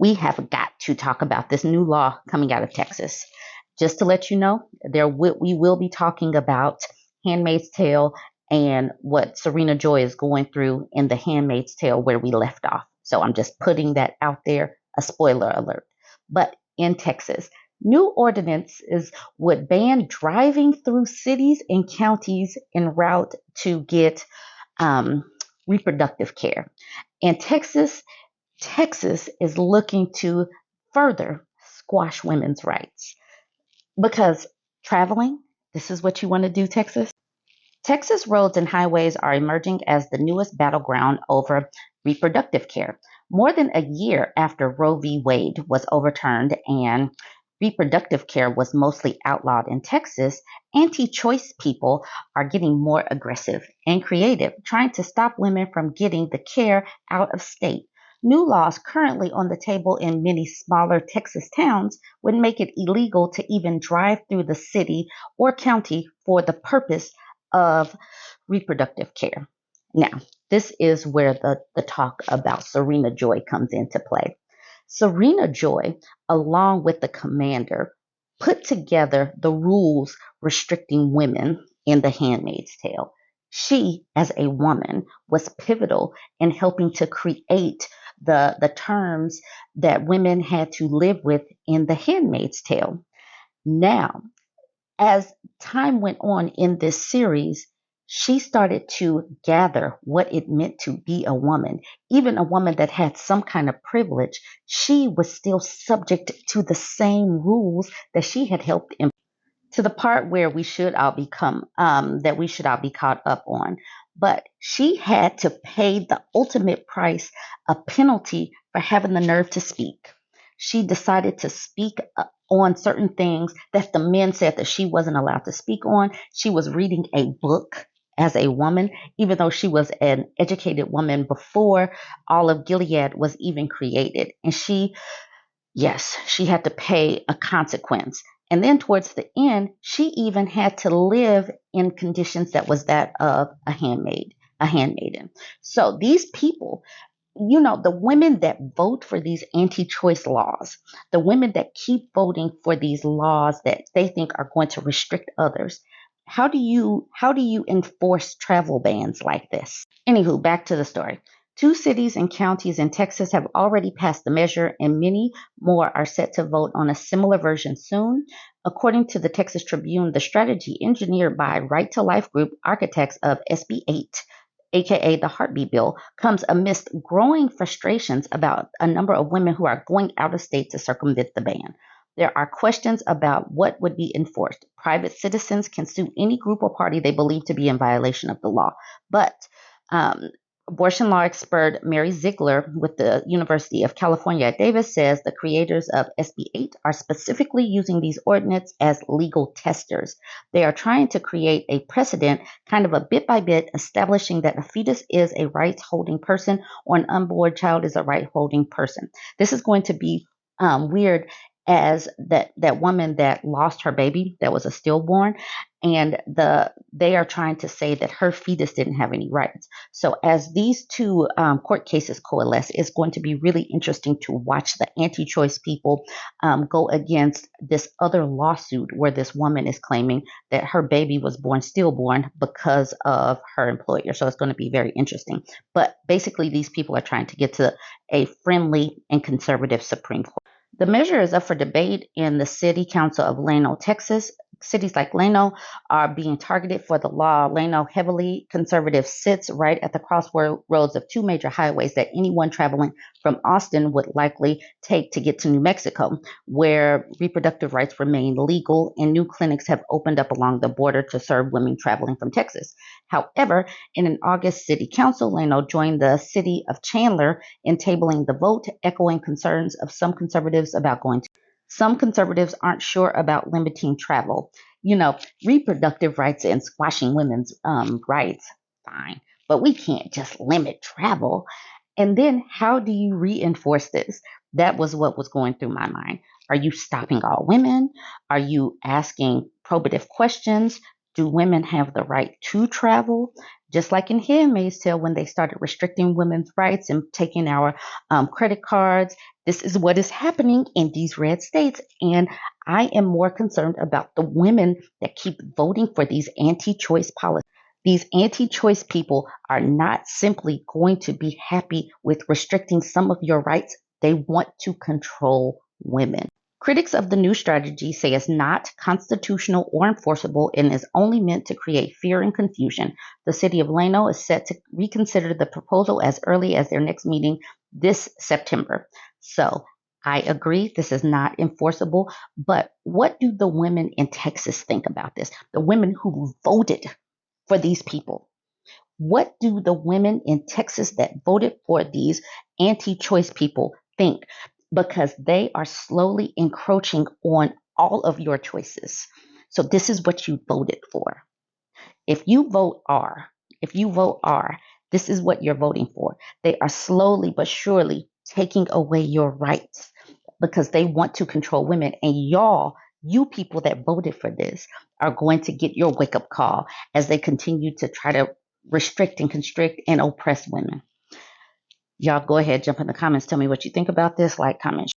we have got to talk about this new law coming out of Texas. Just to let you know, we will be talking about Handmaid's Tale and what Serena Joy is going through in the Handmaid's Tale where we left off. So I'm just putting that out there, a spoiler alert. But in Texas, new ordinances would ban driving through cities and counties en route to get reproductive care. And Texas is looking to further squash women's rights because traveling, this is what you want to do, Texas. Texas roads and highways are emerging as the newest battleground over reproductive care. More than a year after Roe v. Wade was overturned and reproductive care was mostly outlawed in Texas, anti choice people are getting more aggressive and creative, trying to stop women from getting the care out of state. New laws currently on the table in many smaller Texas towns would make it illegal to even drive through the city or county for the purpose of reproductive care. Now, this is where the talk about Serena Joy comes into play. Serena Joy, along with the commander, put together the rules restricting women in The Handmaid's Tale. She, as a woman, was pivotal in helping to create the terms that women had to live with in The Handmaid's Tale. Now, as time went on in this series, she started to gather what it meant to be a woman. Even a woman that had some kind of privilege, she was still subject to the same rules that she had helped to the part where we should all become that we should all be caught up on. But she had to pay the ultimate price, a penalty for having the nerve to speak. She decided to speak on certain things that the men said that she wasn't allowed to speak on. She was reading a book as a woman, even though she was an educated woman before all of Gilead was even created. And yes, she had to pay a consequence. And then towards the end, she even had to live in conditions that was that of a handmaiden. So these people, the women that vote for these anti-choice laws, the women that keep voting for these laws that they think are going to restrict others, how do you enforce travel bans like this? Anywho, back to the story. 2 cities and counties in Texas have already passed the measure, and many more are set to vote on a similar version soon. According to the Texas Tribune, the strategy engineered by Right to Life Group architects of SB 8, aka the Heartbeat Bill, comes amidst growing frustrations about a number of women who are going out of state to circumvent the ban. There are questions about what would be enforced. Private citizens can sue any group or party they believe to be in violation of the law, but abortion law expert Mary Ziegler with the University of California at Davis says the creators of SB 8 are specifically using these ordinances as legal testers. They are trying to create a precedent, kind of a bit by bit, establishing that a fetus is a rights-holding person or an unborn child is a right-holding person. This is going to be weird as that woman that lost her baby that was a stillborn, and they are trying to say that her fetus didn't have any rights. So as these two court cases coalesce, it's going to be really interesting to watch the anti-choice people go against this other lawsuit where this woman is claiming that her baby was born stillborn because of her employer. So it's going to be very interesting. But basically, these people are trying to get to a friendly and conservative Supreme Court. The measure is up for debate in the City Council of Plano, Texas. Cities like Plano are being targeted for the law. Plano, heavily conservative, sits right at the crossroads of 2 major highways that anyone traveling from Austin would likely take to get to New Mexico, where reproductive rights remain legal and new clinics have opened up along the border to serve women traveling from Texas. However, in an August city council, Plano joined the city of Chandler in tabling the vote, echoing concerns of some conservatives about going to. Some conservatives aren't sure about limiting travel. Reproductive rights and squashing women's rights, fine. But we can't just limit travel. And then how do you reinforce this? That was what was going through my mind. Are you stopping all women? Are you asking probative questions? Do women have the right to travel? Just like in Handmaid's Tale, when they started restricting women's rights and taking our credit cards, this is what is happening in these red states. And I am more concerned about the women that keep voting for these anti-choice policies. These anti-choice people are not simply going to be happy with restricting some of your rights. They want to control women. Critics of the new strategy say it's not constitutional or enforceable and is only meant to create fear and confusion. The city of Plano is set to reconsider the proposal as early as their next meeting this September. So I agree, this is not enforceable, but what do the women in Texas think about this? The women who voted for these people. What do the women in Texas that voted for these anti choice people think? Because they are slowly encroaching on all of your choices. So, this is what you voted for. If you vote R, if you vote R, this is what you're voting for. They are slowly but surely taking away your rights because they want to control women. And you people that voted for this, are going to get your wake up call as they continue to try to restrict and constrict and oppress women. Y'all go ahead, jump in the comments, tell me what you think about this, like, comment,